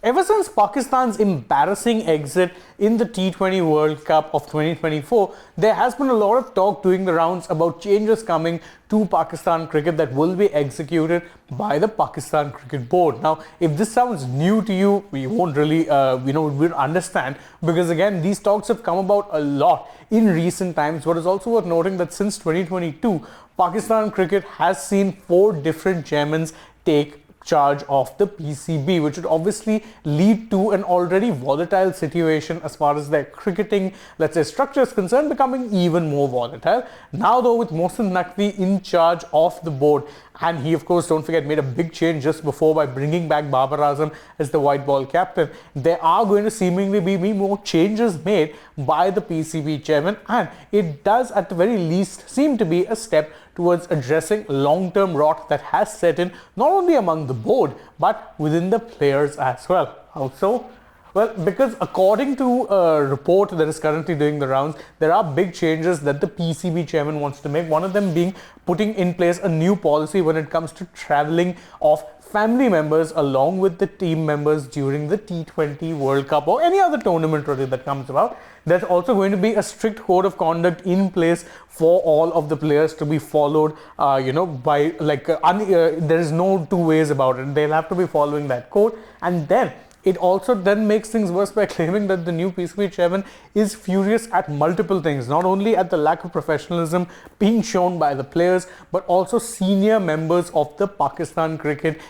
Ever since Pakistan's embarrassing exit in the T20 World Cup of 2024, there has been a lot of talk doing the rounds about changes coming to Pakistan cricket that will be executed by the Pakistan Cricket Board. Now, if this sounds new to you, we won't really, we'll understand, because again, these talks have come about a lot in recent times. But it's also worth noting that since 2022, Pakistan cricket has seen 4 different chairmen take charge of the PCB, which would obviously lead to an already volatile situation as far as their cricketing, let's say, structure is concerned, becoming even more volatile. Now, though, with Mohsin Naqvi in charge of the board, and he, of course, don't forget, made a big change just before by bringing back Babar Azam as the white ball captain, there are going to seemingly be more changes made by the PCB chairman, and it does at the very least seem to be a step towards addressing long-term rot that has set in not only among the board but within the players as well. How so? Well, because according to a report that is currently doing the rounds, there are big changes that the PCB chairman wants to make. One of them being putting in place a new policy when it comes to traveling of family members along with the team members during the T20 World Cup or any other tournament really that comes about. There's also going to be a strict code of conduct in place for all of the players to be followed, by there is no two ways about it. They'll have to be following that code. And then it also then makes things worse by claiming that the new PCB chairman is furious at multiple things, not only at the lack of professionalism being shown by the players, but also senior members of the Pakistan Cricket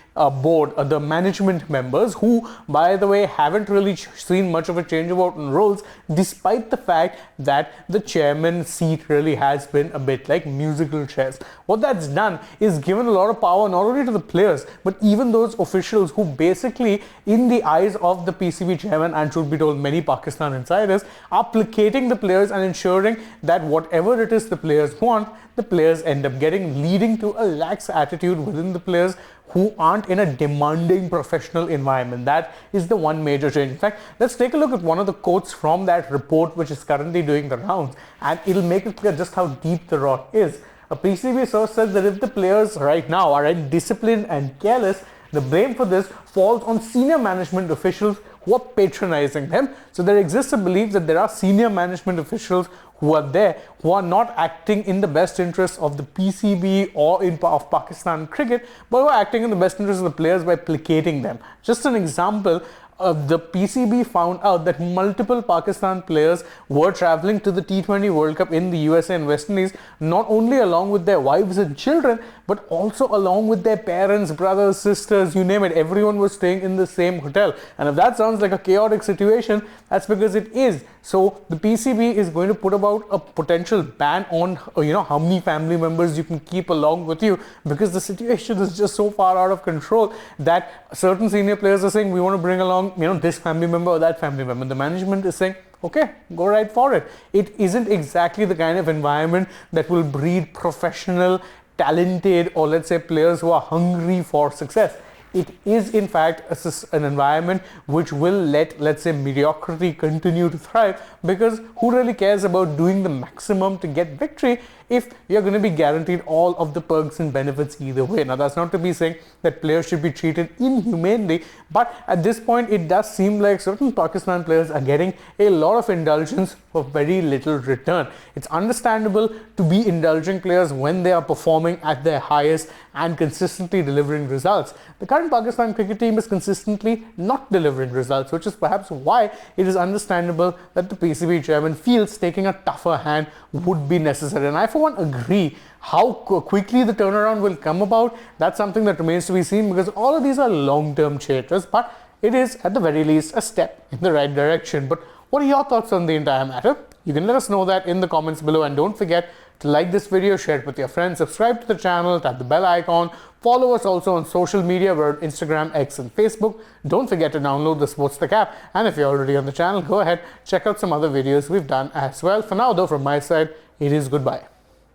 Board, the management members, who, by the way, haven't really seen much of a change about in roles, despite the fact that the chairman seat really has been a bit like musical chairs. What that's done is given a lot of power not only to the players, but even those officials who basically, in the eyes of the PCB chairman, and should be told many Pakistan insiders, are placating the players and ensuring that whatever it is the players want, the players end up getting, leading to a lax attitude within the players who aren't in a demanding professional environment. That is the one major change. In fact, let's take a look at one of the quotes from that report, which is currently doing the rounds, and it'll make it clear just how deep the rot is. A PCB source says that if the players right now are indisciplined and careless, the blame for this falls on senior management officials who are patronizing them. So there exists a belief that there are senior management officials who are there who are not acting in the best interests of the PCB or of Pakistan cricket, but who are acting in the best interests of the players by placating them. Just an example, the PCB found out that multiple Pakistan players were traveling to the T20 World Cup in the USA and West Indies, not only along with their wives and children, but also along with their parents, brothers, sisters, you name it. Everyone was staying in the same hotel. And if that sounds like a chaotic situation, that's because it is. So the PCB is going to put about a potential ban on, how many family members you can keep along with you, because the situation is just so far out of control that certain senior players are saying, we want to bring along, this family member or that family member. The management is saying, okay, go right for it. It isn't exactly the kind of environment that will breed professional, talented, or let's say players who are hungry for success. It is in fact an environment which will let, let's say, mediocrity continue to thrive, because who really cares about doing the maximum to get victory if you're going to be guaranteed all of the perks and benefits either way? Now, that's not to be saying that players should be treated inhumanely, but at this point it does seem like certain Pakistan players are getting a lot of indulgence for very little return. It's understandable to be indulging players when they are performing at their highest and consistently delivering results. The current Pakistan cricket team is consistently not delivering results, which is perhaps why it is understandable that the PCB chairman feels taking a tougher hand would be necessary. And I, for one, agree. How quickly the turnaround will come about, that's something that remains to be seen, because all of these are long-term changes, but it is at the very least a step in the right direction. But what are your thoughts on the entire matter? You can let us know that in the comments below, and don't forget to like this video, share it with your friends, subscribe to the channel, tap the bell icon, follow us also on social media, we're on Instagram, X and Facebook. Don't forget to download the AajTak app, and if you're already on the channel, go ahead, check out some other videos we've done as well. For now though, from my side, it is goodbye.